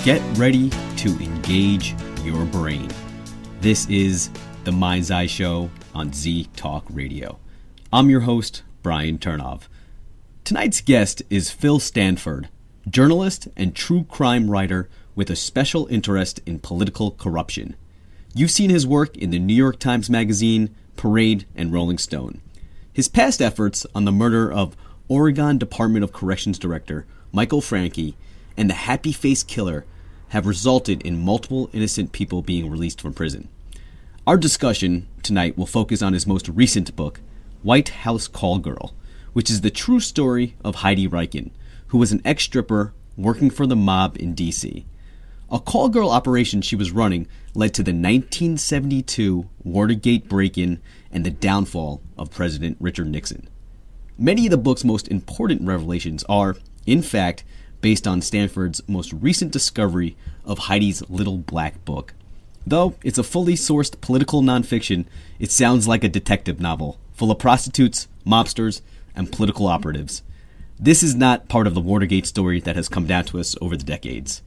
Get ready to engage your brain. This is the Mind's Eye Show on Z Talk Radio. I'm your host, Brian Turnof. Tonight's guest is Phil Stanford, journalist and true crime writer with a special interest in political corruption. You've seen his work in the New York Times Magazine, Parade, and Rolling Stone. His past efforts on the murder of Oregon Department of Corrections Director Michael Francke and the Happy Face Killer have resulted in multiple innocent people being released from prison. Our discussion tonight will focus on his most recent book, White House Call Girl, which is the true story of Heidi Rikan, who was an ex-stripper working for the mob in D.C. A call girl operation she was running led to the 1972 Watergate break-in and the downfall of President Richard Nixon. Many of the book's most important revelations are, in fact, based on Stanford's most recent discovery of Heidi's Little Black Book. Though it's a fully sourced political nonfiction, it sounds like a detective novel, full of prostitutes, mobsters, and political operatives. This is not part of the Watergate story that has come down to us over the decades.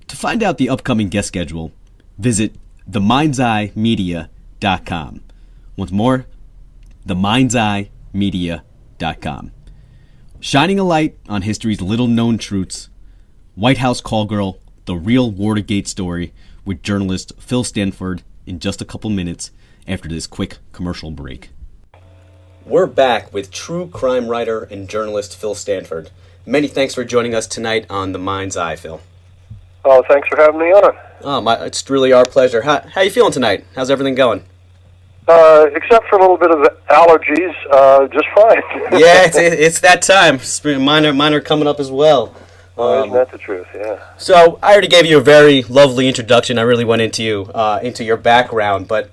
To find out the upcoming guest schedule, visit themindseyemedia.com. Once more, themindseyemedia.com. Shining a light on history's little-known truths, White House Call Girl, the real Watergate story, with journalist Phil Stanford in just a couple minutes after this quick commercial break. We're back with true crime writer and journalist Phil Stanford. Many thanks for joining us tonight on The Mind's Eye, Phil. Oh, thanks for having me on. It's really our pleasure. How you feeling tonight? How's everything going? Except for a little bit of allergies, just fine. Yeah, it's that time. Mine are coming up as well. Isn't that the truth? Yeah. So I already gave you a very lovely introduction. I really went into your background, but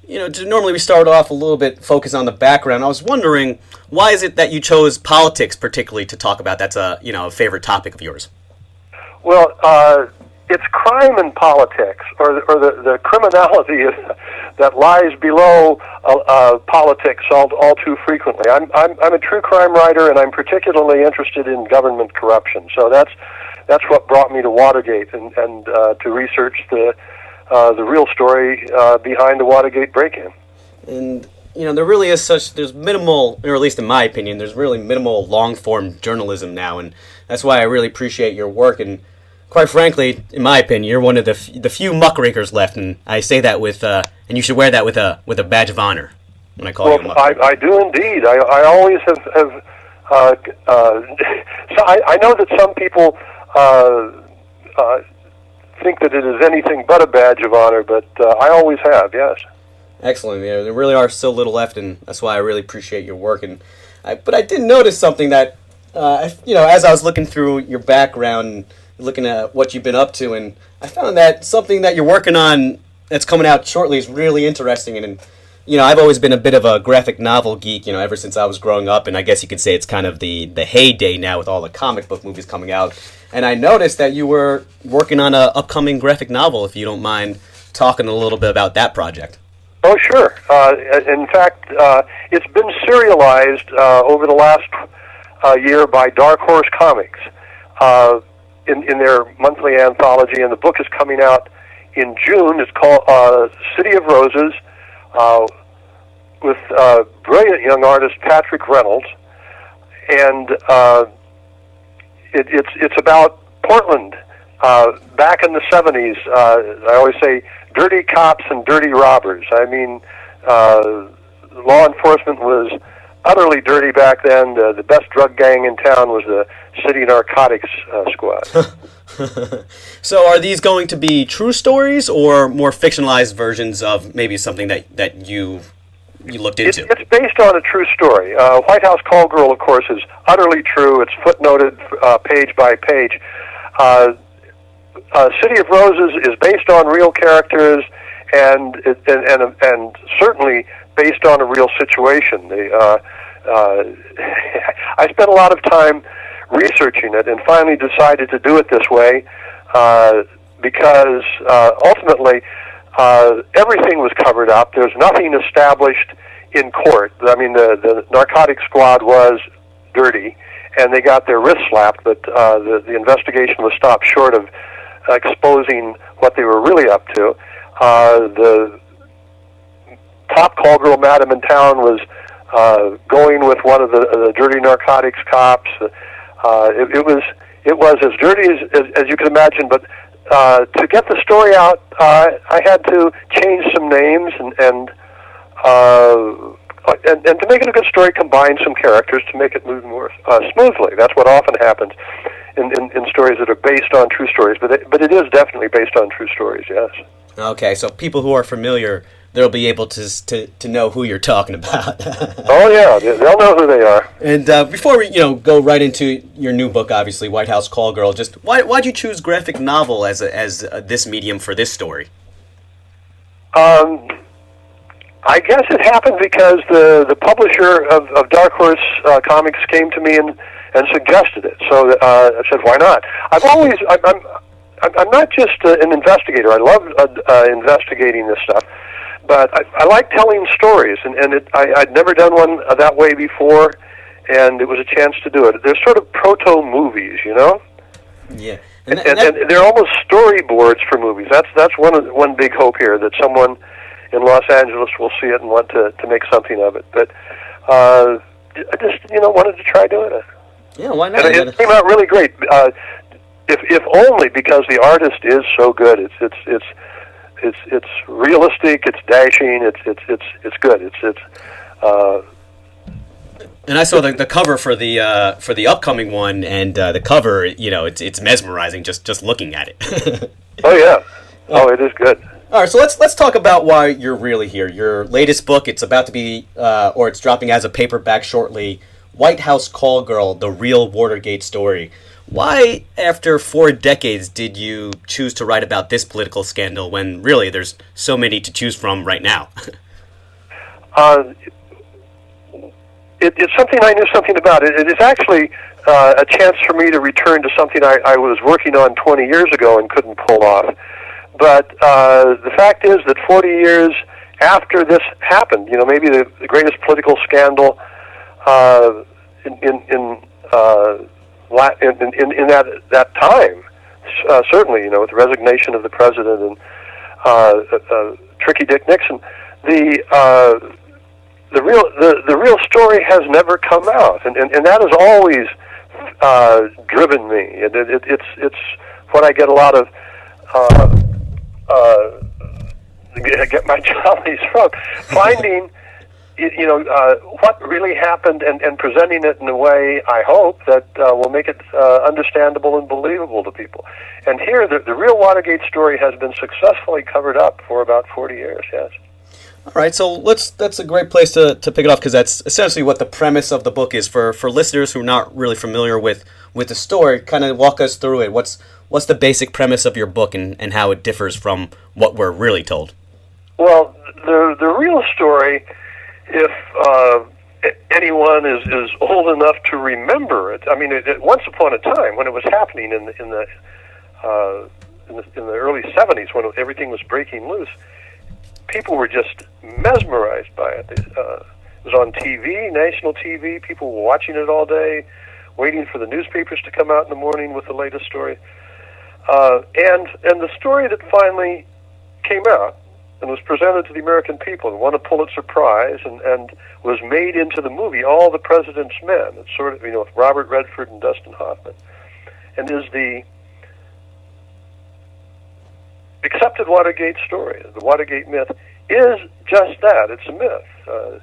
normally we start off a little bit focused on the background. I was wondering, why is it that you chose politics particularly to talk about? That's a favorite topic of yours. Well, it's crime and politics, or the criminality that lies below politics all too frequently. I'm a true crime writer, and I'm particularly interested in government corruption. So that's what brought me to Watergate and to research the real story behind the Watergate break-in. And there really is there's minimal, or at least in my opinion, there's really minimal long-form journalism now, and that's why I really appreciate your work. And quite frankly, in my opinion, you're one of the few muckrakers left, and I say that with and you should wear that with a badge of honor when I call you a muckraker. I do indeed. I always have so I know that some people think that it is anything but a badge of honor, but I always have, yes. Excellent. Yeah, there really are still little left, and that's why I really appreciate your work. But I did notice something that as I was looking through your background, looking at what you've been up to, and I found that something that you're working on that's coming out shortly is really interesting. And I've always been a bit of a graphic novel geek, ever since I was growing up, and I guess you could say it's kind of the heyday now with all the comic book movies coming out. And I noticed that you were working on an upcoming graphic novel, if you don't mind talking a little bit about that project. Oh, sure. In fact, it's been serialized over the last year by Dark Horse Comics. In their monthly anthology, and the book is coming out in June. It's called City of Roses, with brilliant young artist Patrick Reynolds, and it's about Portland back in the 70s. I always say dirty cops and dirty robbers. I mean, law enforcement was utterly dirty back then. The best drug gang in town was the City Narcotics Squad. So are these going to be true stories or more fictionalized versions of maybe something that you looked into? It's based on a true story. White House Call Girl, of course, is utterly true. It's footnoted page by page. City of Roses is based on real characters and certainly based on a real situation. I spent a lot of time researching it and finally decided to do it this way because ultimately everything was covered up. There's nothing established in court. I mean, the narcotics squad was dirty, and they got their wrists slapped, but the investigation was stopped short of exposing what they were really up to. The top call girl madam in town was going with one of the dirty narcotics cops. It was as dirty as you can imagine, but to get the story out, I had to change some names and to make it a good story, combine some characters to make it move more smoothly. That's what often happens in stories that are based on true stories, but it is definitely based on true stories, yes. Okay, so people who are familiar, they'll be able to know who you're talking about. Oh yeah, they'll know who they are. And before we go right into your new book, obviously White House Call Girl, just why'd you choose graphic novel as this medium for this story? I guess it happened because the publisher of Dark Horse Comics came to me and suggested it. So I said, why not? I'm not just an investigator. I love investigating this stuff, but I like telling stories, and I'd never done one that way before, and it was a chance to do it. They're sort of proto-movies, Yeah. And they're almost storyboards for movies. That's one big hope here, that someone in Los Angeles will see it and want to make something of it. But I just wanted to try doing it. Yeah, why not? And it came out really great. If only because the artist is so good. It's realistic. It's dashing. It's good. And I saw the cover for the upcoming one, and the cover, it's mesmerizing just looking at it. Oh yeah. Oh, it is good. All right, so let's talk about why you're really here. Your latest book, it's about to be, or it's dropping as a paperback shortly, White House Call Girl, The Real Watergate Story. Why, after 4 decades, did you choose to write about this political scandal when really there's so many to choose from right now? It's something I knew something about. It is actually a chance for me to return to something I was working on 20 years ago and couldn't pull off. But the fact is that 40 years after this happened, maybe the greatest political scandal in that time, certainly, with the resignation of the president and Tricky Dick Nixon, the real story has never come out, and that has always driven me. It's what I get a lot of get my jollies from, finding what really happened and presenting it in a way, I hope, that will make it understandable and believable to people. And here, the real Watergate story has been successfully covered up for about 40 years, yes. All right, so that's a great place to pick it off, because that's essentially what the premise of the book is. For listeners who are not really familiar with the story, kind of walk us through it. What's the basic premise of your book and how it differs from what we're really told? Well, the real story, if anyone is old enough to remember it, I mean, once upon a time when it was happening in the early 70s, when everything was breaking loose, people were just mesmerized by it. It was on TV, national TV. People were watching it all day, waiting for the newspapers to come out in the morning with the latest story. And the story that finally came out and was presented to the American people and won a Pulitzer Prize and was made into the movie All the President's Men. It's sort of, with Robert Redford and Dustin Hoffman, and is the accepted Watergate story. The Watergate myth is just that. It's a myth.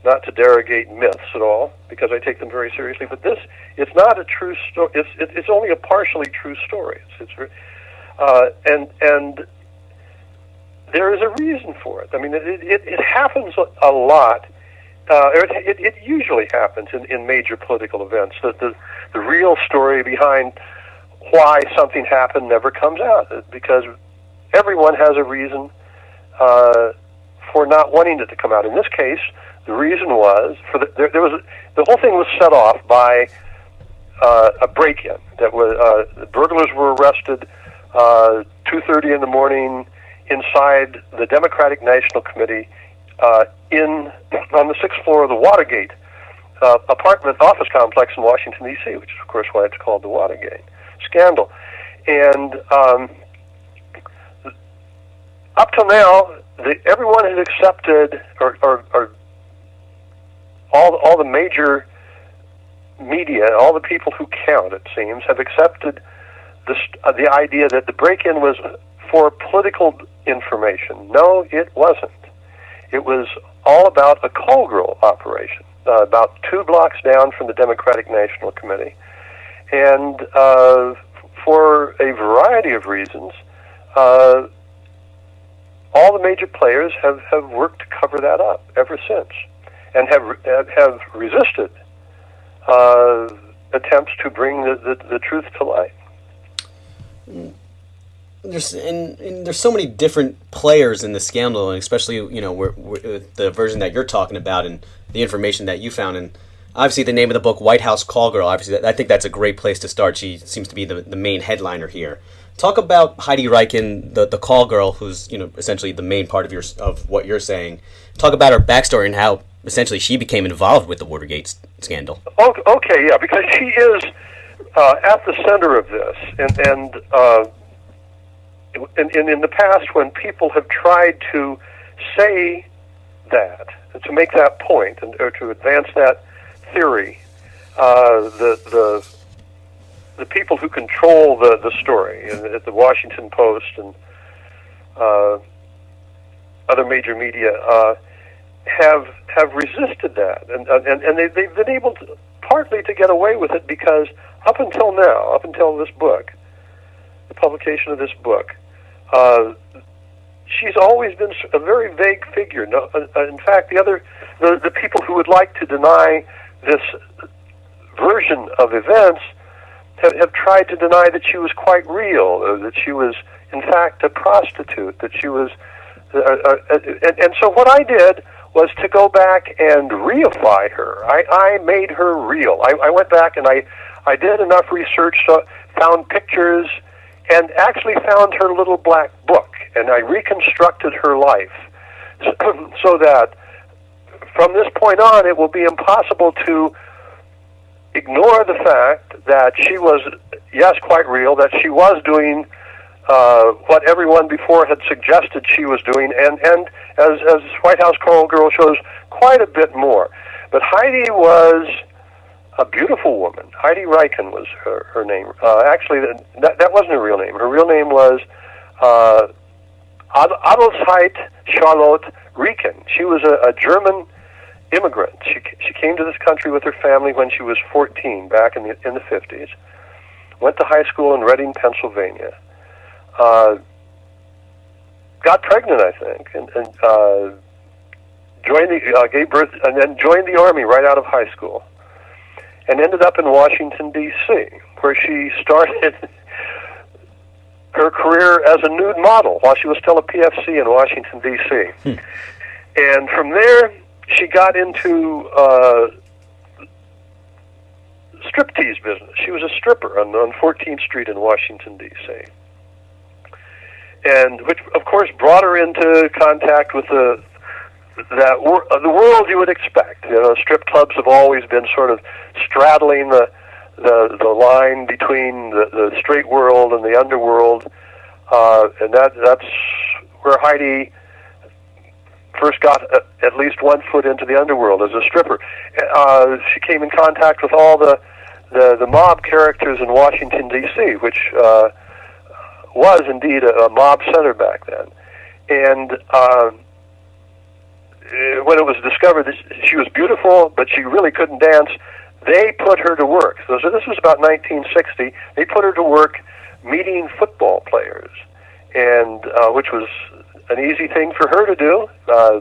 Not to derogate myths at all, because I take them very seriously, but it's not a true story. It's only a partially true story. And there is a reason for it. I mean, it happens a lot. It usually happens in major political events. That the real story behind why something happened never comes out, because everyone has a reason for not wanting it to come out. In this case, the reason was the whole thing was set off by a break-in. That was the burglars were arrested 2:30 in the morning inside the Democratic National Committee on the 6th floor of the Watergate apartment office complex in Washington, D.C., which is, of course, why it's called the Watergate scandal. And up till now, everyone has accepted, or all the major media, all the people who count, it seems, have accepted the idea that the break-in was for political information. No, it wasn't. It was all about a call girl operation, about 2 blocks down from the Democratic National Committee. And for a variety of reasons, all the major players have worked to cover that up ever since, and have resisted attempts to bring the truth to light. There's so many different players in the scandal, and especially the version that you're talking about and the information that you found. And obviously, the name of the book, White House Call Girl. Obviously, I think that's a great place to start. She seems to be the main headliner here. Talk about Heidi Rikan, the call girl, who's essentially the main part of what you're saying. Talk about her backstory and how essentially she became involved with the Watergate scandal. Okay, yeah, because she is at the center of this, and in the past, when people have tried to say that, to make that point, or to advance that theory, the people who control the story at the Washington Post and other major media have resisted that, and they've been able to partly to get away with it because up until now, up until this book, the publication of this book, she's always been a very vague figure. No, in fact, the people who would like to deny this version of events have tried to deny that she was quite real, that she was, in fact, a prostitute, that she was... and so what I did was to go back and reify her. I made her real. I went back and I did enough research, found pictures, and actually found her little black book, and I reconstructed her life so that from this point on it will be impossible to ignore the fact that she was, yes, quite real, that she was doing what everyone before had suggested she was doing, and as White House Call Girl shows, quite a bit more. But Heidi was a beautiful woman. Heidi Rikan was her name. Actually, that wasn't her real name. Her real name was Adelsheit Charlotte Ricken. She was a German immigrant. She came to this country with her family when she was 14, back in the 50s. Went to high school in Reading, Pennsylvania. Got pregnant, I think, and gave birth, and then joined the Army right out of high school, and ended up in Washington, D.C., where she started her career as a nude model while she was still a PFC in Washington, D.C. And from there, she got into striptease business. She was a stripper on 14th Street in Washington, D.C., and which, of course, brought her into contact with the world you would expect. Strip clubs have always been sort of straddling the line between the straight world and the underworld, and that's where Heidi first got at least one foot into the underworld as a stripper. She came in contact with all the mob characters in Washington, D.C., which was indeed a mob center back then. And when it was discovered that she was beautiful, but she really couldn't dance, they put her to work. So this was about 1960. They put her to work meeting football players, and which was an easy thing for her to do,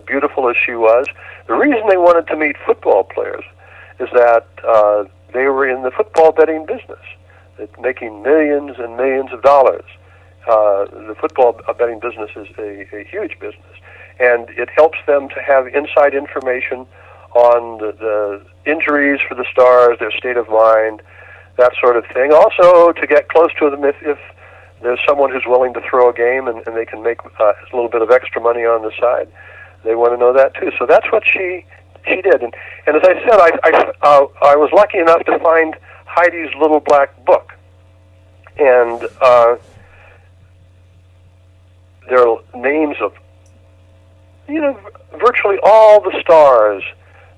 beautiful as she was. The reason they wanted to meet football players is that they were in the football betting business, making millions and millions of dollars. The football betting business is a huge business, and it helps them to have inside information on the injuries for the stars, their state of mind, that sort of thing. Also, to get close to them if there's someone who's willing to throw a game and they can make a little bit of extra money on the side. They want to know that too. So that's what she did. And as I said, I was lucky enough to find Heidi's little black book. And there are names of, virtually all the stars,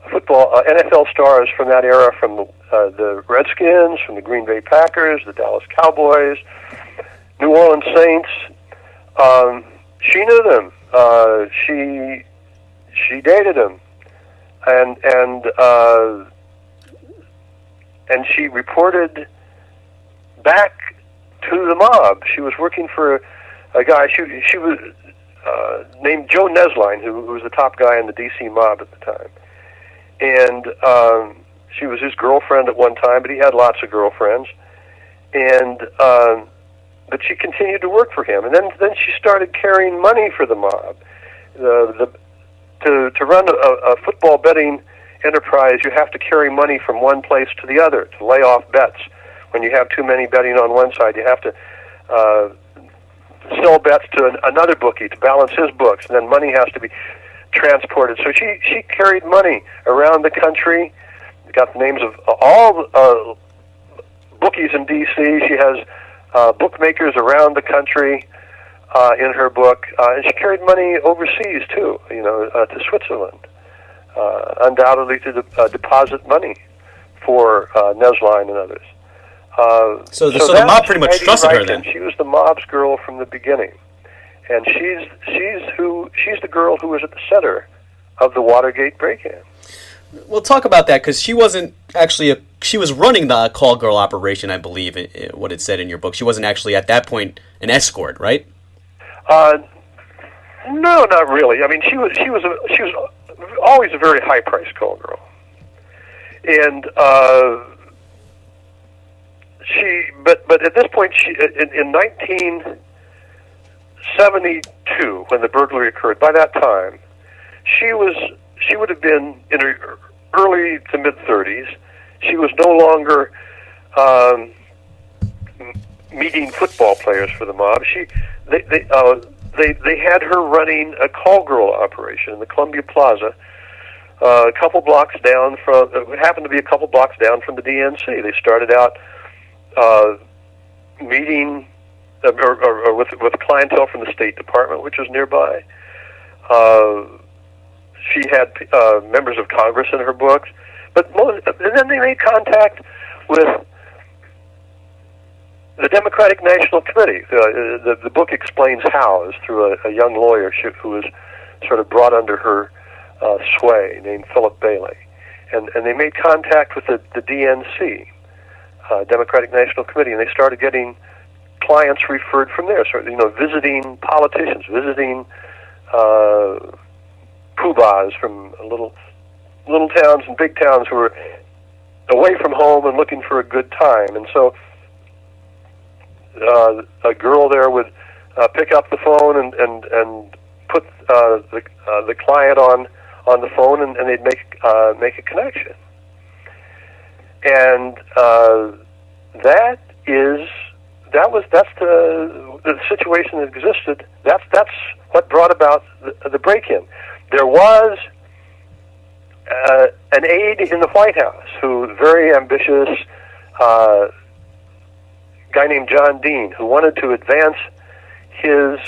NFL stars from that era, from the Redskins, from the Green Bay Packers, the Dallas Cowboys, New Orleans Saints. She knew them. She dated them, and she reported back to the mob. She was working for a guy. She was named Joe Nesline, who was the top guy in the D.C. mob at the time, and she was his girlfriend at one time. But he had lots of girlfriends, and but she continued to work for him. And then she started carrying money for the mob. To run a football betting enterprise, you have to carry money from one place to the other to lay off bets. When you have too many betting on one side, you have to sell bets to another bookie to balance his books, and then money has to be transported. So she carried money around the country. Got the names of all bookies in D.C. She has bookmakers around the country in her book, and she carried money overseas too, to Switzerland, undoubtedly to deposit money for Nesline and others. So the mob pretty much Heidi trusted her Rikan. then. She was the mob's girl from the beginning, and she's the girl who was at the center of the Watergate break-in. We'll talk about that, because she wasn't actually she was running the call girl operation, I believe, what it said in your book. She wasn't actually at that point an escort, right? No, not really. I mean, she was always a very high-priced call girl, and but at this point, in 1972, when the burglary occurred, by that time, she would have been in her early to mid-30s. She was no longer meeting football players for the mob. They had her running a call girl operation in the Columbia Plaza, a couple blocks down from. It happened to be a couple blocks down from the DNC. They started out meeting or with clientele from the State Department, which was nearby. She had members of Congress in her books, and then they made contact with the Democratic National Committee. The book explains how. It was through a young lawyer who was sort of brought under her sway, named Philip Bailey. And they made contact with the DNC, Democratic National Committee, and they started getting clients referred from there. So, visiting politicians, visiting poobahs from little towns and big towns who were away from home and looking for a good time. And so a girl there would pick up the phone and put the client on the phone, and they'd make a connection. And that's the situation that existed. That's what brought about the break-in. There was an aide in the White House who, very ambitious guy named John Dean, who wanted to advance his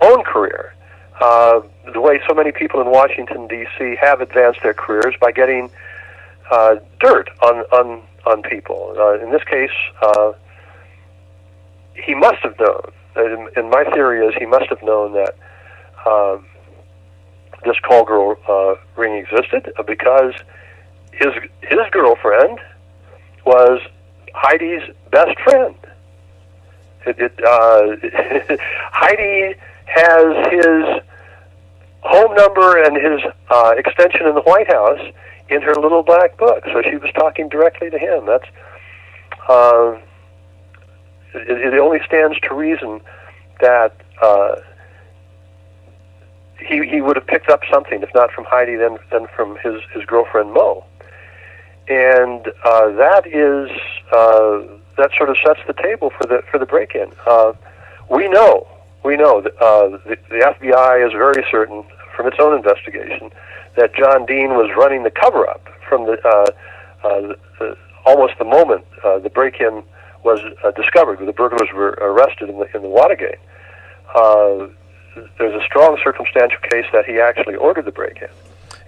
own career the way so many people in Washington, D.C. have advanced their careers, by getting dirt on people. In this case, he must have known, and my theory is he must have known that this call girl ring existed, because his girlfriend was Heidi's best friend. Heidi has his home number and his extension in the White House in her little black book, so she was talking directly to him. That's it only stands to reason that he would have picked up something, if not from Heidi, then from his girlfriend Mo. And that sort of sets the table for the break-in. We know that the FBI is very certain from its own investigation that John Dean was running the cover-up from almost the moment the break-in was discovered, where the burglars were arrested in the Watergate, there's a strong circumstantial case that he actually ordered the break-in.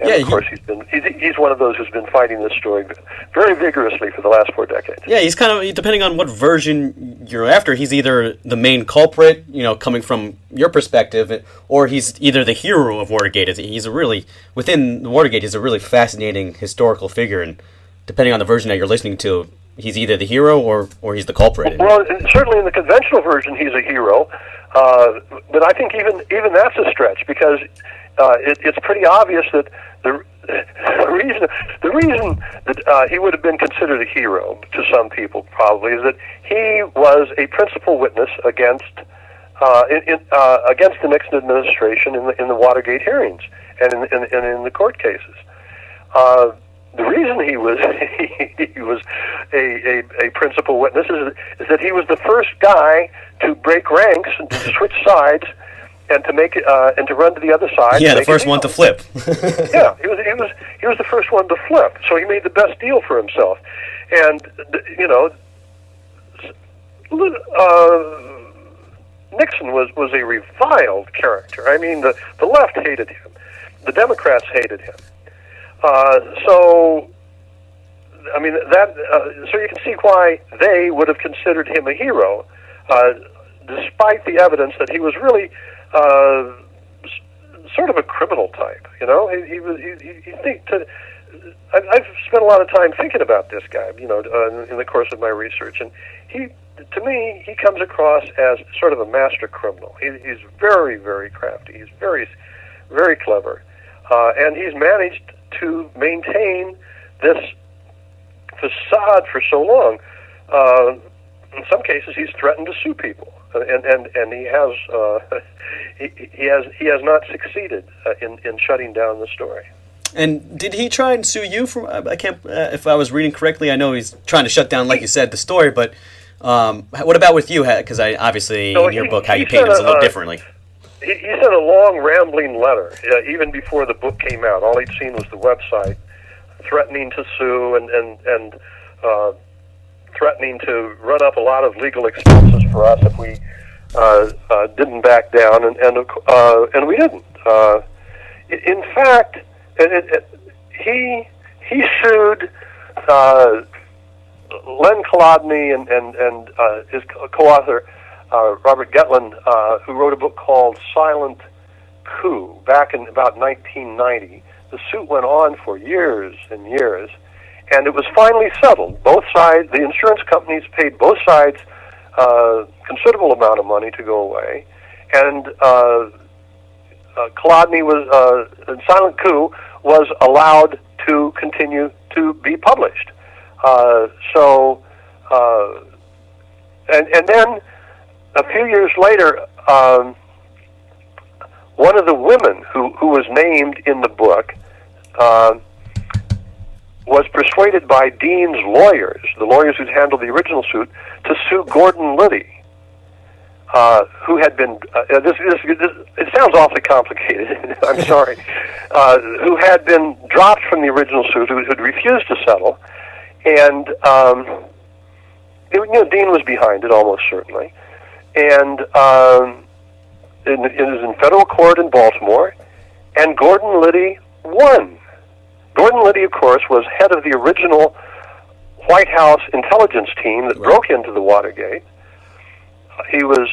And of course, he's one of those who's been fighting this story very vigorously for the last 4 decades. Yeah, he's kind of, depending on what version you're after, he's either the main culprit, coming from your perspective, or he's either the hero of Watergate. He's within Watergate, he's a really fascinating historical figure, and depending on the version that you're listening to, he's either the hero or he's the culprit. Well, certainly in the conventional version, he's a hero, but I think even that's a stretch, because it's pretty obvious that the reason that he would have been considered a hero to some people probably is that he was a principal witness against the Nixon administration in the Watergate hearings and in the court cases. The reason he was a principal witness is that he was the first guy to break ranks and to switch sides and to make and to run to the other side. Yeah, the first one to flip. Yeah, he was the first one to flip. So he made the best deal for himself, and Nixon was a reviled character. I mean, the left hated him, the Democrats hated him. So you can see why they would have considered him a hero, despite the evidence that he was really sort of a criminal type. I've spent a lot of time thinking about this guy, in the course of my research, and to me, he comes across as sort of a master criminal. He's very, very crafty. He's very, very clever, and he's managed to maintain this facade for so long. In some cases, he's threatened to sue people, and he has not succeeded in shutting down the story. And did he try and sue you for? I can't. If I was reading correctly, I know he's trying to shut down, like you said, the story. But what about with you? Because obviously in your book, how you paint him is a little differently. He sent a long, rambling letter, even before the book came out. All he'd seen was the website, threatening to sue and threatening to run up a lot of legal expenses for us if we didn't back down, and we didn't. In fact, he sued Len Kolodny and his co-author Robert Getlin, who wrote a book called Silent Coup back in about 1990. The suit went on for years and years, and it was finally settled. Both sides, the insurance companies paid both sides considerable amount of money to go away, and Kolodny Silent Coup was allowed to continue to be published. And then a few years later, one of the women who was named in the book was persuaded by Dean's lawyers, the lawyers who'd handled the original suit, to sue Gordon Liddy, who had been, it sounds awfully complicated, I'm sorry, who had been dropped from the original suit, who had refused to settle, and Dean was behind it almost certainly, and it was in federal court in Baltimore, and Gordon Liddy won. Gordon Liddy, of course, was head of the original White House intelligence team that broke into the Watergate. He was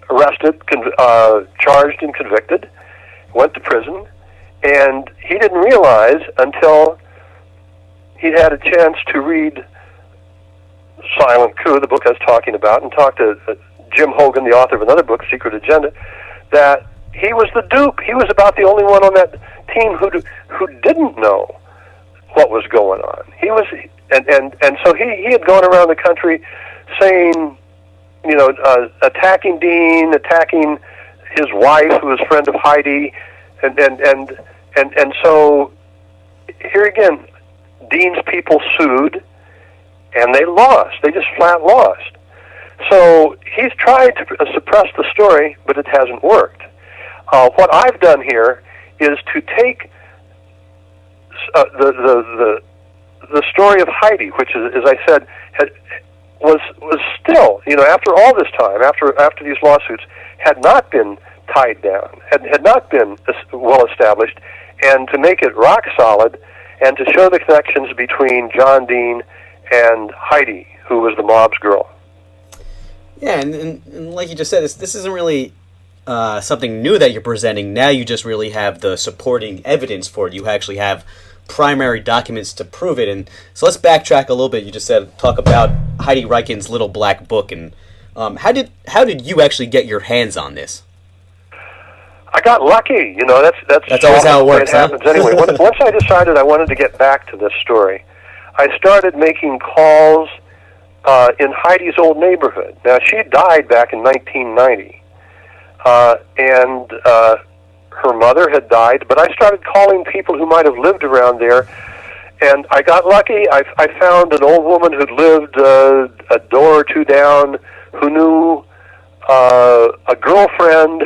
arrested, charged, and convicted, went to prison, and he didn't realize until he'd had a chance to read Silent Coup, the book I was talking about, and talk to Jim Hogan, the author of another book, Secret Agenda, that he was the dupe. He was about the only one on that team who didn't know what was going on. He was, and so he had gone around the country saying, attacking Dean, attacking his wife, who was a friend of Heidi, and so here again, Dean's people sued, and they lost. They just flat lost. So he's tried to suppress the story, but it hasn't worked. What I've done here is to take the the story of Heidi, which is, as I said, was still, after all this time, after these lawsuits, had not been tied down, had not been well established, and to make it rock solid, and to show the connections between John Dean and Heidi, who was the mob's girl. Yeah, and like you just said, this isn't really something new that you're presenting. Now you just really have the supporting evidence for it. You actually have primary documents to prove it. And so let's backtrack a little bit. You just said talk about Heidi Rikan's little black book, and how did you actually get your hands on this? I got lucky. That's always how it works. It happens anyway. Once I decided I wanted to get back to this story, I started making calls in Heidi's old neighborhood. Now, she died back in 1990, and her mother had died, but I started calling people who might have lived around there, and I got lucky. I found an old woman who'd lived a door or two down who knew a girlfriend,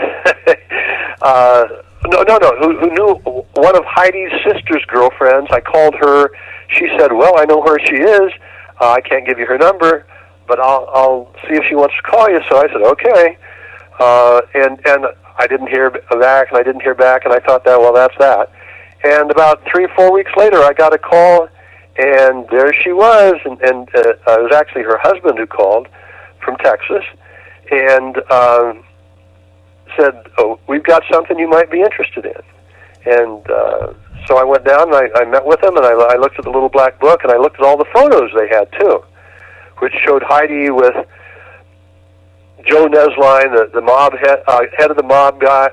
who knew one of Heidi's sister's girlfriends. I called her. She said, well, I know where she is. I can't give you her number, but I'll see if she wants to call you. So I said, okay. And I didn't hear back, and I didn't hear back, and I thought that's that. And about 3 or 4 weeks later, I got a call, and there she was, and it was actually her husband who called from Texas, and said, oh, we've got something you might be interested in. And so I went down, and I met with them, and I looked at the little black book, and I looked at all the photos they had, too, which showed Heidi with Joe Nesline, the mob head of the mob guy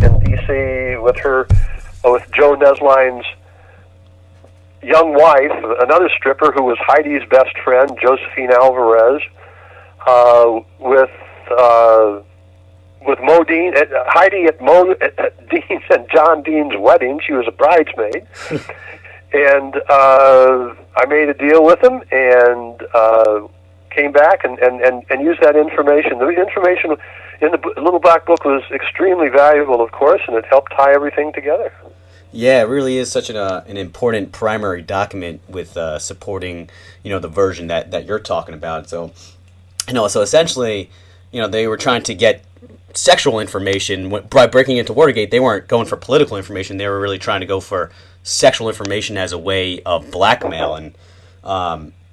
in D.C., with Joe Nesline's young wife, another stripper who was Heidi's best friend, Josephine Alvarez, with Mo Dean, Heidi at Dean's and John Dean's wedding. She was a bridesmaid. And I made a deal with them and came back and used that information. The information in the little black book was extremely valuable, of course, and it helped tie everything together. Yeah, it really is such an important primary document with supporting, the version that you're talking about. So, so essentially, they were trying to get sexual information. By breaking into Watergate, they weren't going for political information. They were really trying to go for sexual information as a way of blackmail. And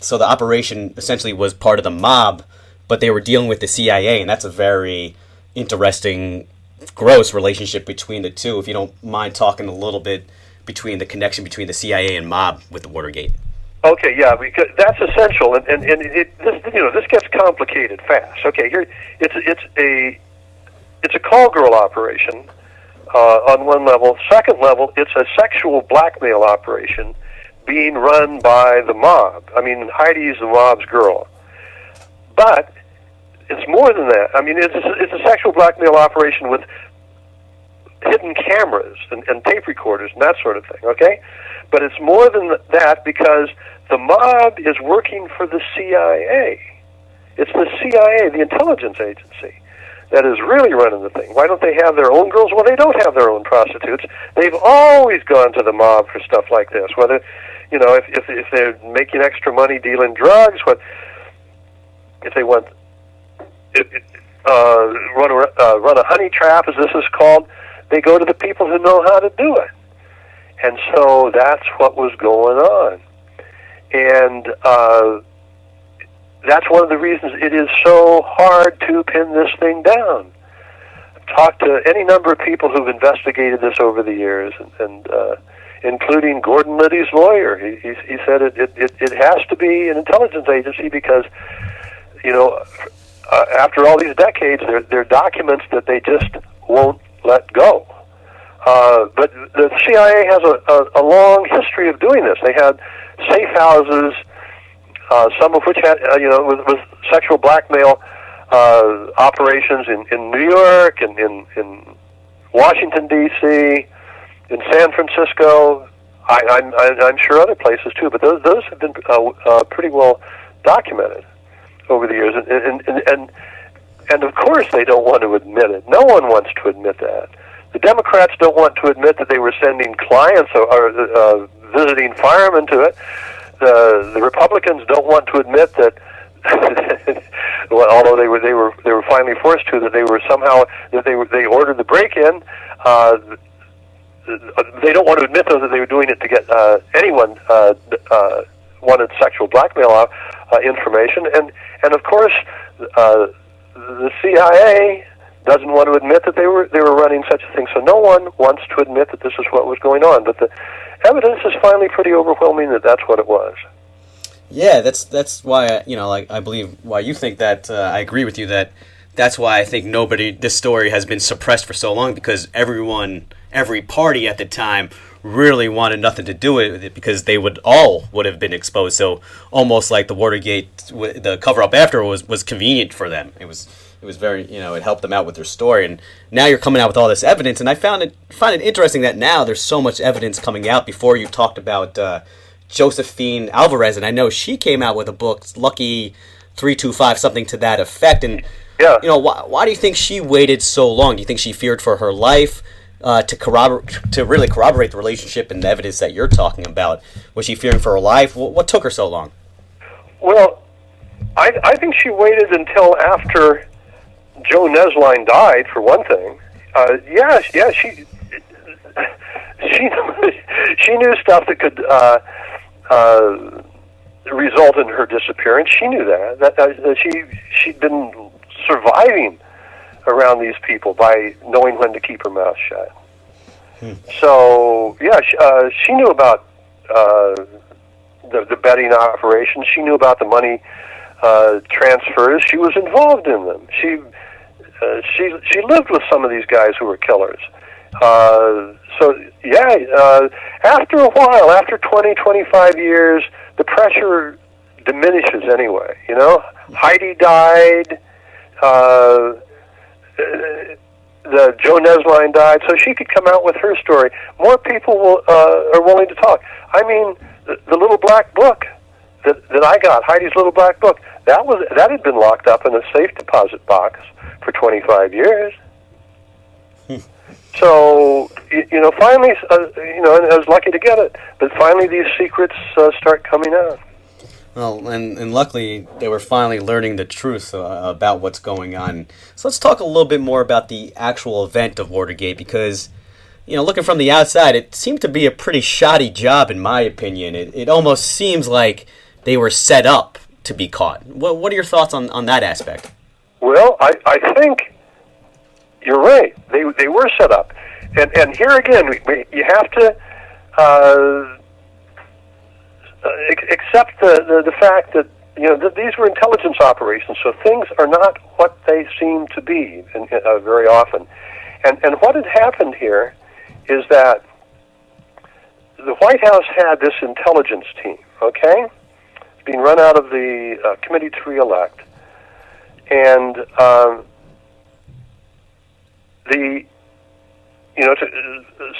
so the operation essentially was part of the mob, but they were dealing with the CIA, and that's a very interesting, gross relationship between the two. If you don't mind talking a little bit between the connection between the CIA and mob with the Watergate. Okay, yeah, because that's essential, and this gets complicated fast. Okay, here it's a call girl operation on one level. Second level, it's a sexual blackmail operation being run by the mob. I mean, Heidi's the mob's girl, but it's more than that. I mean, it's a sexual blackmail operation with hidden cameras and tape recorders and that sort of thing. Okay, but it's more than that because the mob is working for the CIA. It's the CIA, the intelligence agency, that is really running the thing. Why don't they have their own girls? Well, they don't have their own prostitutes. They've always gone to the mob for stuff like this. Whether, if they're making extra money dealing drugs, if they want run a honey trap, as this is called, they go to the people who know how to do it. And so that's what was going on. And that's one of the reasons it is so hard to pin this thing down. I've talked to any number of people who've investigated this over the years, and including Gordon Liddy's lawyer. He said it has to be an intelligence agency because, after all these decades, there are documents that they just won't let go. But the CIA has a long history of doing this. They had safe houses, some of which had, with sexual blackmail operations in New York and in Washington, D.C., in San Francisco. I'm sure other places too, but those have been pretty well documented over the years. And of course they don't want to admit it. No one wants to admit that. The Democrats don't want to admit that they were sending clients or visiting firemen to it. The Republicans don't want to admit that. Well, although they were finally forced to, that they ordered the break-in. They don't want to admit, though, that they were doing it to get anyone wanted sexual blackmail information, and of course the CIA doesn't want to admit that they were running such a thing. So no one wants to admit that this is what was going on. But the evidence is finally pretty overwhelming that that's what it was. Yeah, that's why I believe why you think that. I agree with you that that's why I think this story has been suppressed for so long, because every party at the time really wanted nothing to do with it, because they would have been exposed. So almost like the Watergate, the cover up after was convenient for them. It was very, it helped them out with their story. And now you're coming out with all this evidence, and I find it interesting that now there's so much evidence coming out. Before you talked about Josephine Alvarez, and I know she came out with a book, Lucky 325, something to that effect. And yeah, why do you think she waited so long? Do you think she feared for her life? To really corroborate the relationship and the evidence that you're talking about? Was she fearing for her life? What took her so long? Well, I think she waited until after Joe Nesline died, for one thing. She knew stuff that could result in her disappearance. She knew that she'd been surviving around these people by knowing when to keep her mouth shut. So she knew about the betting operations. She knew about the money transfers. She was involved in them. She lived with some of these guys who were killers. After a while, after 20, 25 years, the pressure diminishes anyway. Heidi died. The Joe Nesline died, so she could come out with her story. More people are willing to talk. I mean, the little black book that I got, Heidi's little black book, that had been locked up in a safe deposit box for 25 years. So finally, and I was lucky to get it. But finally, these secrets start coming out. Well, and luckily they were finally learning the truth about what's going on. So let's talk a little bit more about the actual event of Watergate, because, looking from the outside, it seemed to be a pretty shoddy job, in my opinion. It almost seems like they were set up to be caught. What are your thoughts on that aspect? Well, I think you're right. They were set up, and here again, you have to accept the fact that these were intelligence operations, so things are not what they seem to be very often. And what had happened here is that the White House had this intelligence team, okay, being run out of the Committee to Re-elect, and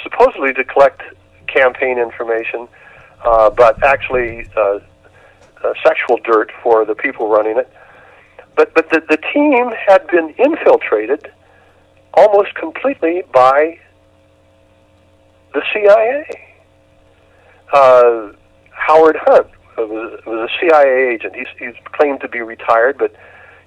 supposedly to collect campaign information, but actually sexual dirt for the people running it. But the team had been infiltrated almost completely by the CIA. Howard Hunt was a CIA agent. He's claimed to be retired, but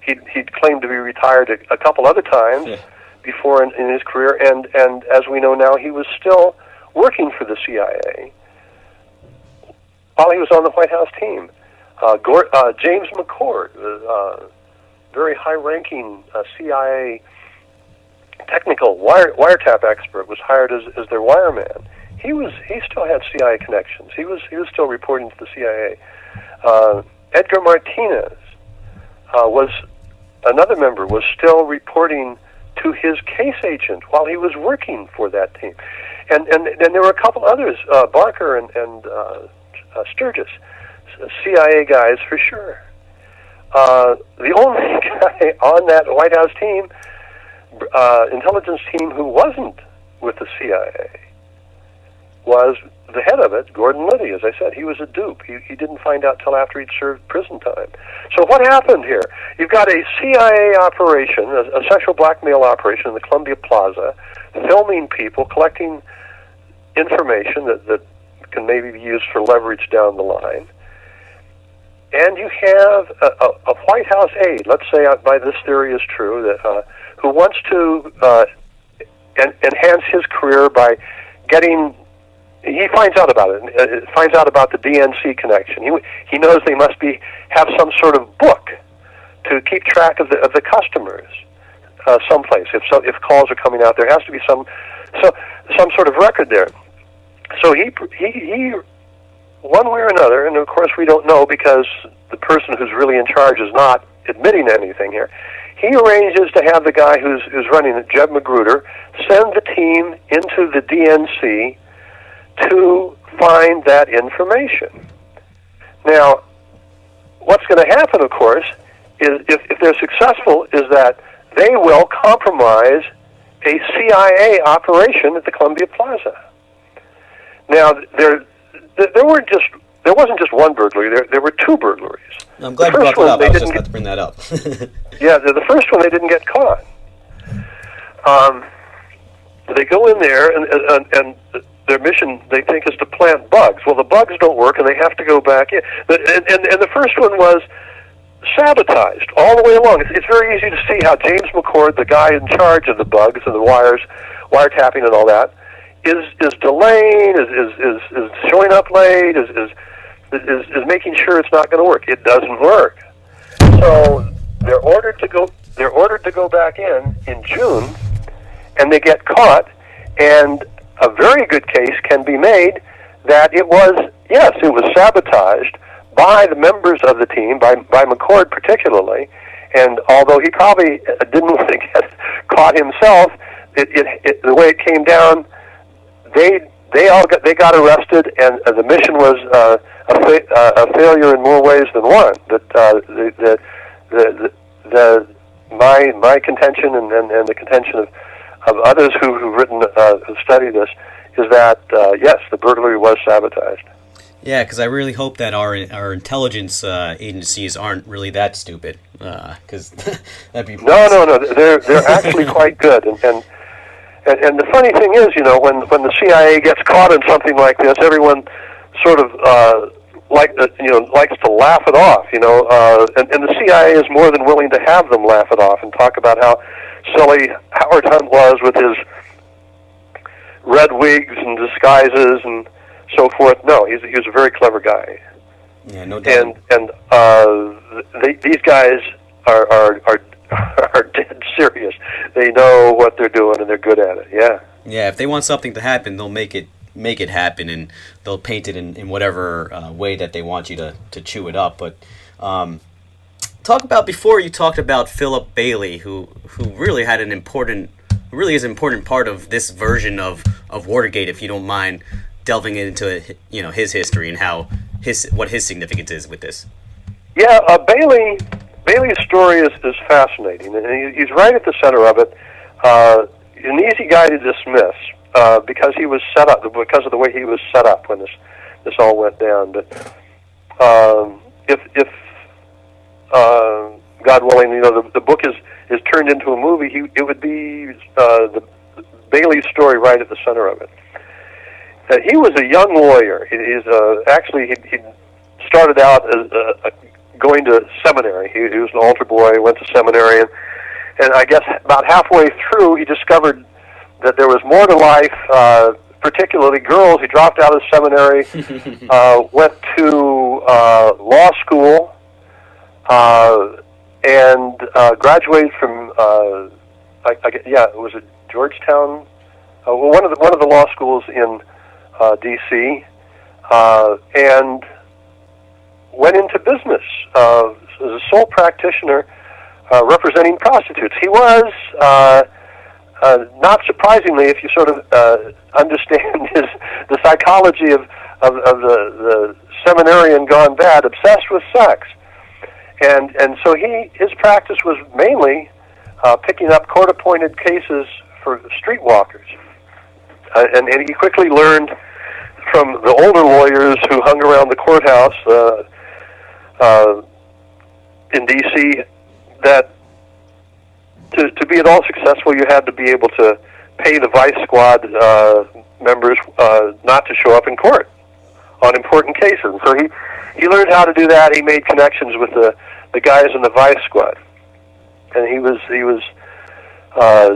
he'd claimed to be retired a couple other times before in his career, and as we know now, he was still working for the CIA while he was on the White House team. James McCord, very high-ranking CIA technical wiretap expert, was hired as their wireman. He still had CIA connections. He was still reporting to the CIA. Edgar Martinez was another member, was still reporting to his case agent while he was working for that team. And there were a couple others, Barker and Sturgis, CIA guys for sure. The only guy on that White House team, intelligence team, who wasn't with the CIA was the head of it, Gordon Liddy. As I said, he was a dupe. He didn't find out till after he'd served prison time. So what happened here? You've got a CIA operation, a sexual blackmail operation in the Columbia Plaza, filming people, collecting information that can maybe be used for leverage down the line. And you have a White House aide, let's say by this theory is true, that who wants to enhance his career by getting. He finds out about it. Finds out about the DNC connection. He knows they must have some sort of book to keep track of the customers someplace. If calls are coming out, there has to be some sort of record there. So he one way or another, and of course we don't know because the person who's really in charge is not admitting anything here. He arranges to have the guy who's running it, Jeb Magruder, send the team into the DNC to find that information. Now, what's going to happen, of course, is if they're successful, is that they will compromise a CIA operation at the Columbia Plaza. Now, there wasn't just one burglary. There were two burglaries. I'm glad you brought that up. I was just about to bring that up. Yeah, the first one they didn't get caught. They go in there and their mission, they think, is to plant bugs. Well, the bugs don't work, and they have to go back in. And the first one was sabotaged all the way along. It's very easy to see how James McCord, the guy in charge of the bugs and the wiretapping and all that, is delaying, is showing up late, is making sure it's not going to work. It doesn't work. So they're ordered to go back in June, and they get caught, and a very good case can be made that it was sabotaged by the members of the team, by McCord particularly, and although he probably didn't want to get caught himself, the way it came down, they got arrested, and the mission was a failure in more ways than one. My contention and the contention of others who've written who study this is that yes, the burglary was sabotaged. Yeah, because I really hope that our intelligence agencies aren't really that stupid. Because that'd be no. They're actually quite good. And the funny thing is, when the CIA gets caught in something like this, everyone sort of likes to laugh it off. And the CIA is more than willing to have them laugh it off and talk about how silly Howard Hunt was with his red wigs and disguises and so forth. No, he was a very clever guy. Yeah, no doubt. And these guys are dead serious. They know what they're doing and they're good at it. Yeah. Yeah, if they want something to happen, they'll make it happen, and they'll paint it in whatever way that they want you to chew it up. But before you talked about Philip Bailey, who really had is an important part of this version of Watergate. If you don't mind delving into his history and what his significance is with this. Yeah, Bailey's story is fascinating, and he's right at the center of it. An easy guy to dismiss because he was set up, because of the way he was set up when this all went down. But if God willing, the book is turned into a movie, it would be the Bailey's story right at the center of it. He was a young lawyer. He started out as going to seminary. He was an altar boy, went to seminary, and I guess about halfway through he discovered that there was more to life, particularly girls. He dropped out of seminary, went to law school, and graduated from it was at Georgetown, one of the law schools in D.C., and went into business as a sole practitioner representing prostitutes. He was, not surprisingly, if you sort of understand the psychology of the seminarian gone bad, obsessed with sex. And so his practice was mainly picking up court-appointed cases for streetwalkers. And he quickly learned from the older lawyers who hung around the courthouse in D.C. that to be at all successful, you had to be able to pay the vice squad members not to show up in court. on important cases. So he learned how to do that. He made connections with the guys in the Vice Squad, and he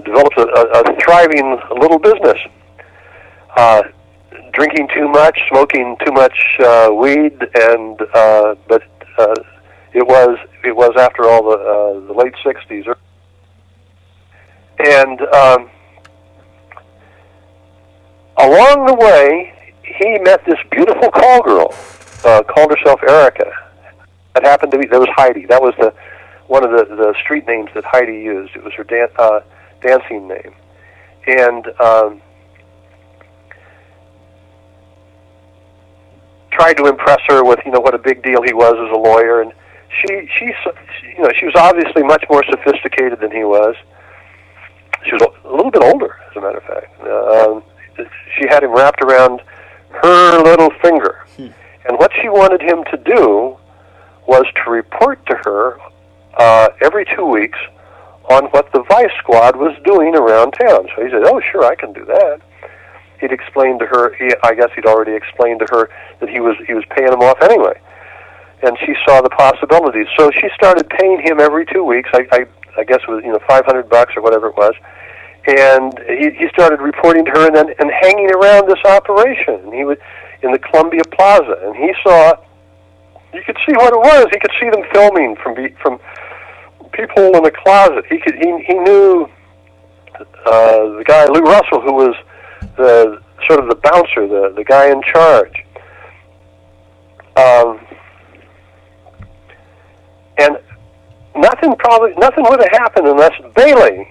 developed a thriving little business. Drinking too much, smoking too much weed, and but it was after all the late '60s, and along the way he met this beautiful call girl, called herself Erica. That happened to be, that was Heidi. That was one of the street names that Heidi used. It was her dancing name, and tried to impress her with what a big deal he was as a lawyer, and she was obviously much more sophisticated than he was. She was a little bit older, as a matter of fact. She had him wrapped around her little finger, and what she wanted him to do was to report to her every 2 weeks on what the Vice Squad was doing around town. So he said, "Oh, sure, I can do that." He'd explained to her. I guess he'd already explained to her that he was paying him off anyway, and she saw the possibilities. So she started paying him every 2 weeks. I guess it was $500 or whatever it was, and he started reporting to her and hanging around this operation. And he would in the Columbia Plaza, and he saw. You could see what it was. He could see them filming from people in the closet. He knew the guy Lou Russell, who was the sort of the bouncer, the guy in charge. And nothing would have happened unless Bailey,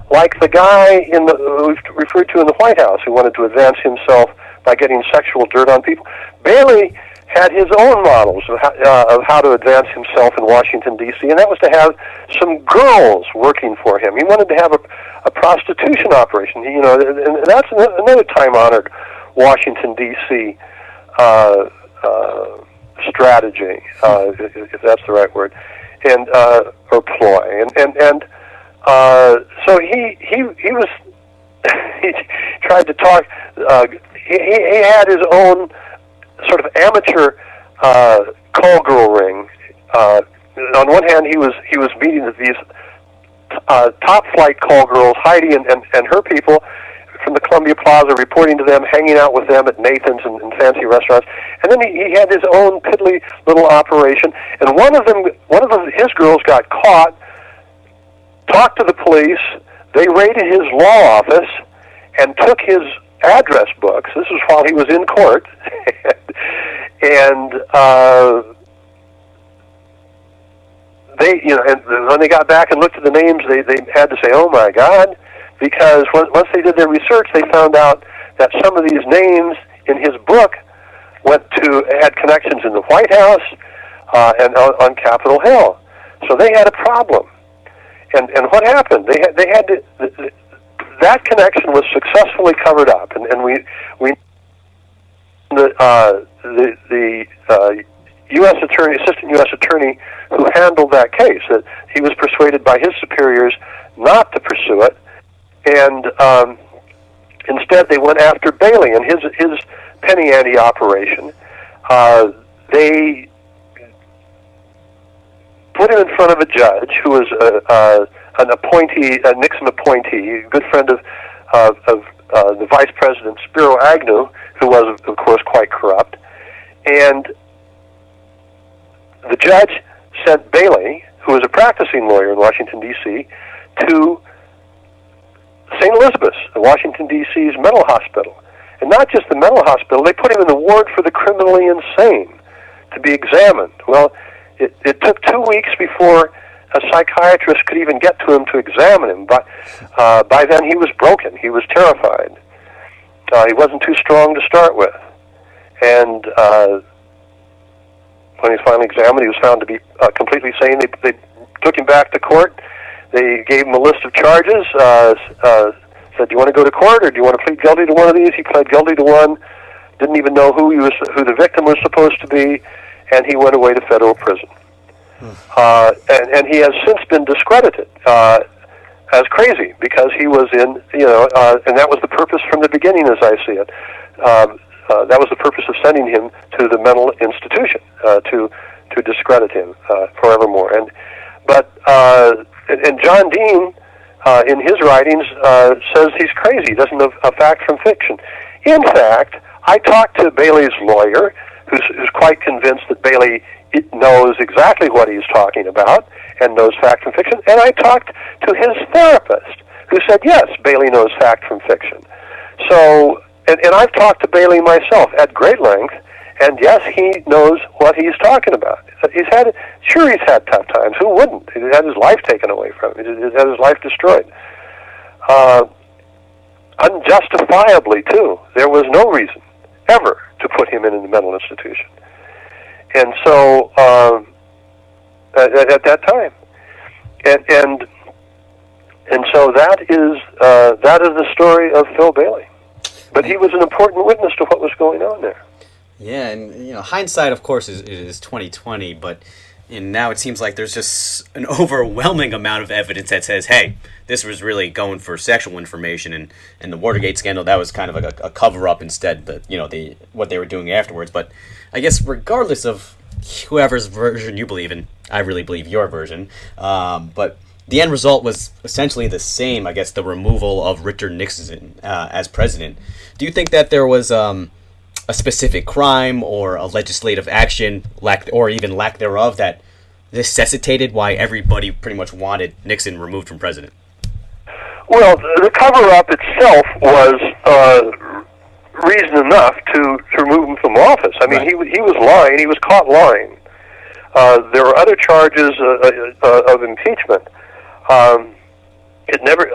like the guy who referred to in the White House, who wanted to advance himself by getting sexual dirt on people, Bailey had his own models of how to advance himself in Washington, D.C., and that was to have some girls working for him. He wanted to have a prostitution operation, and that's another time-honored Washington, D.C. Strategy, if that's the right word, and or ploy, and so he was he tried to talk. He had his own sort of amateur call girl ring. On one hand, he was meeting these top flight call girls, Heidi and her people from the Columbia Plaza, reporting to them, hanging out with them at Nathan's and fancy restaurants. And then he had his own piddly little operation. And one of his girls got caught, talked to the police. They raided his law office and took his address books. This was while he was in court. And and when they got back and looked at the names, they had to say, "Oh my God," because once they did their research, they found out that some of these names in his book had connections in the White House and on Capitol Hill. So they had a problem. And what happened? They had to. That connection was successfully covered up, and we the U.S. attorney, assistant U.S. attorney who handled that case, that he was persuaded by his superiors not to pursue it, and instead they went after Bailey and his penny ante operation. They put him in front of a judge who was an appointee, a Nixon appointee, a good friend of the Vice President Spiro Agnew, who was, of course, quite corrupt. And the judge sent Bailey, who was a practicing lawyer in Washington, D.C., to St. Elizabeth's, Washington, D.C.'s mental hospital. And not just the mental hospital, they put him in the ward for the criminally insane to be examined. Well, it took 2 weeks before a psychiatrist could even get to him to examine him, but by then he was broken. He was terrified. He wasn't too strong to start with. And when he was finally examined, he was found to be completely sane. They took him back to court. They gave him a list of charges, said, "Do you want to go to court or do you want to plead guilty to one of these?" He pled guilty to one, didn't even know who the victim was supposed to be, and he went away to federal prison. And he has since been discredited as crazy because he was in, and that was the purpose from the beginning, as I see it. that was the purpose of sending him to the mental institution, to discredit him forevermore. And John Dean, in his writings, says he's crazy. He doesn't know a fact from fiction. In fact, I talked to Bailey's lawyer, who's quite convinced that Bailey knows exactly what he's talking about and knows fact from fiction. And I talked to his therapist, who said, yes, Bailey knows fact from fiction. So, and I've talked to Bailey myself at great length, and yes, he knows what he's talking about. He's had tough times. Who wouldn't? He had his life taken away from him. He had his life destroyed. Unjustifiably, too. There was no reason ever to put him in a mental institution. And so, at that time, and so that is the story of Phil Bailey. But he was an important witness to what was going on there. Yeah, and hindsight, of course, is 20/20. But now it seems like there's just an overwhelming amount of evidence that says, hey, this was really going for sexual information, and the Watergate scandal, that was kind of like a cover up instead. What they were doing afterwards. But I guess regardless of whoever's version you believe in, I really believe your version. But the end result was essentially the same. I guess the removal of Richard Nixon as president. Do you think that there was a specific crime or a legislative action, or even lack thereof, that necessitated why everybody pretty much wanted Nixon removed from president? Well, the cover-up itself was reason enough to remove him from office. I mean, right. He was lying. He was caught lying. There were other charges of impeachment. It never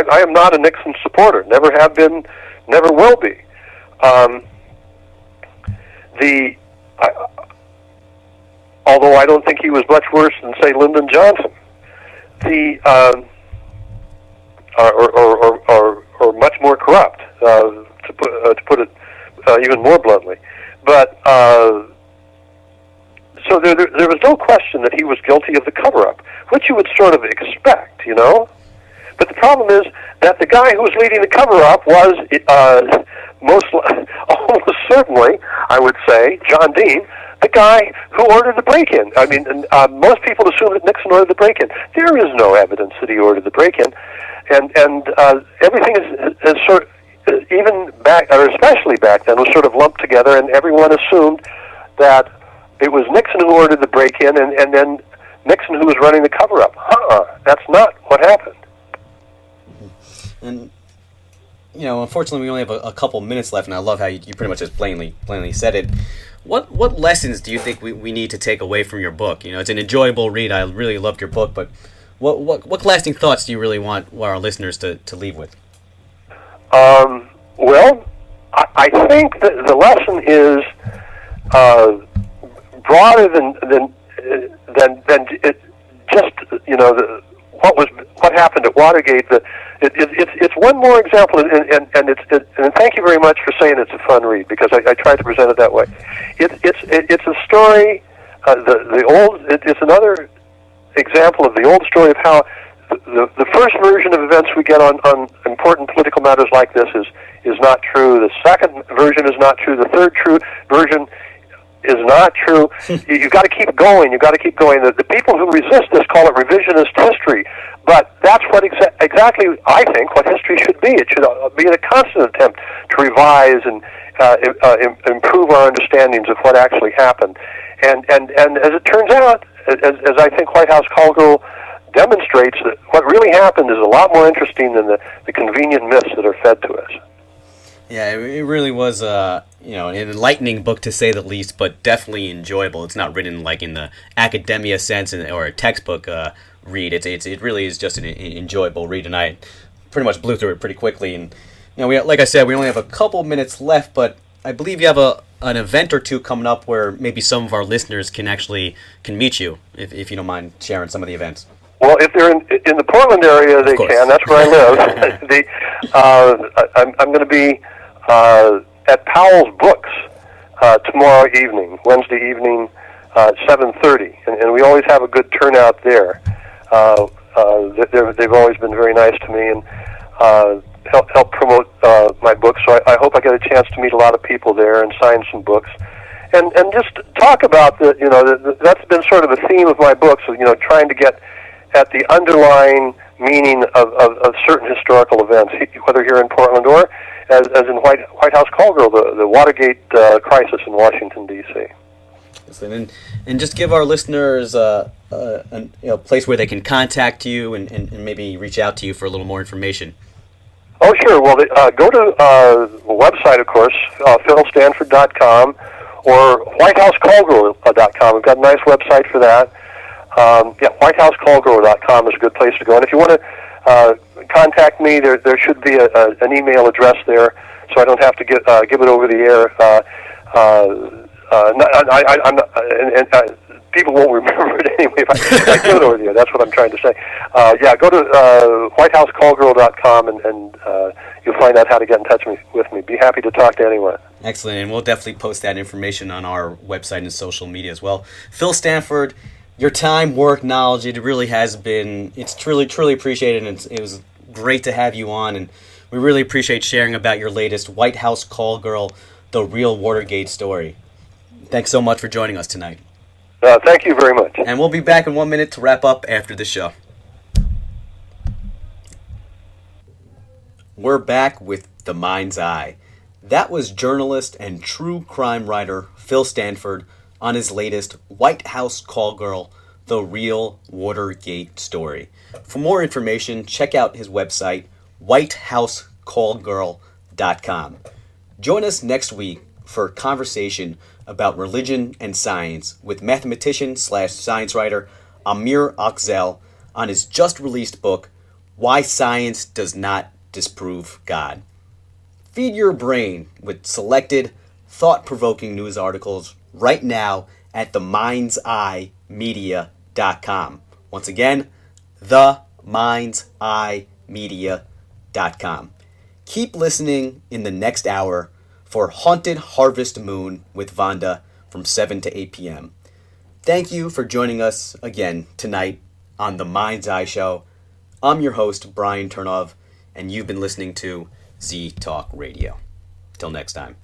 I am not a Nixon supporter. Never have been. Never will be. Although I don't think he was much worse than, say, Lyndon Johnson, or much more corrupt, to put it even more bluntly. But so there was no question that he was guilty of the cover-up, which you would sort of expect, But the problem is that the guy who was leading the cover-up was almost certainly, I would say, John Dean, the guy who ordered the break-in. I mean, most people assume that Nixon ordered the break-in. There is no evidence that he ordered the break-in, and everything is sort of, even back, or especially back then, was sort of lumped together, and everyone assumed that it was Nixon who ordered the break-in, and then Nixon who was running the cover-up. That's not what happened. And unfortunately, we only have a couple minutes left, and I love how you pretty much just plainly said it. What lessons do you think we need to take away from your book? It's an enjoyable read. I really loved your book, but what lasting thoughts do you really want our listeners to leave with? Well, I think that the lesson is broader than it just what happened at Watergate. It's one more example, and thank you very much for saying it's a fun read, because I tried to present it that way. It's a story. It's another example of the old story of how the first version of events we get on important political matters like this is not true. The second version is not true. The third version is not true. You've got to keep going. The people who resist this call it revisionist history, but that's what exactly I think what history should be. It should be a constant attempt to revise and improve our understandings of what actually happened. And as it turns out, as I think White House Call Girl demonstrates, that what really happened is a lot more interesting than the convenient myths that are fed to us. Yeah, it really was an enlightening book, to say the least, but definitely enjoyable. It's not written like in the academia sense or a textbook read. It really is just an enjoyable read, and I pretty much blew through it pretty quickly. And like I said, we only have a couple minutes left, but I believe you have an event or two coming up where maybe some of our listeners can meet you, if you don't mind sharing some of the events. Well, if they're in the Portland area, they can. That's where I live. I'm going to be at Powell's Books tomorrow evening, Wednesday evening, 7:30, and we always have a good turnout there. They've always been very nice to me, and help promote my book. So I hope I get a chance to meet a lot of people there and sign some books, and just talk about that's been sort of a theme of my books. Trying to get at the underlying meaning of certain historical events, whether here in Portland or as in White House Call Girl, the Watergate crisis in Washington D.C. And just give our listeners a place where they can contact you and maybe reach out to you for a little more information. Oh, sure. Well, go to the website, of course, philstanford.com or whitehousecallgirl.com. We've got a nice website for that. whitehousecallgirl.com is a good place to go. And if you want to contact me, there should be an email address there, so I don't have to give it over the air. People won't remember it anyway if I give it over to you. That's what I'm trying to say. Go to whitehousecallgirl.com and you'll find out how to get in touch with me. Be happy to talk to anyone. Excellent, and we'll definitely post that information on our website and social media as well. Phil Stanford, your time, work, knowledge, it really has been, it's truly, truly appreciated, and it was great to have you on, and we really appreciate sharing about your latest White House Call Girl, the real Watergate story. Thanks so much for joining us tonight. Thank you very much. And we'll be back in 1 minute to wrap up after the show. We're back with The Mind's Eye. That was journalist and true crime writer Phil Stanford on his latest White House Call Girl, the real Watergate story. For more information, check out his website, whitehousecallgirl.com. Join us next week for a conversation about religion and science with mathematician/science writer Amir Akzel on his just-released book, Why Science Does Not Disprove God. Feed your brain with selected, thought-provoking news articles right now at themindseyemedia.com. Once again, themindseyemedia.com. Keep listening in the next hour for Haunted Harvest Moon with Vonda from 7 to 8 p.m. Thank you for joining us again tonight on The Mind's Eye Show. I'm your host, Brian Turnof, and you've been listening to Z Talk Radio. Till next time.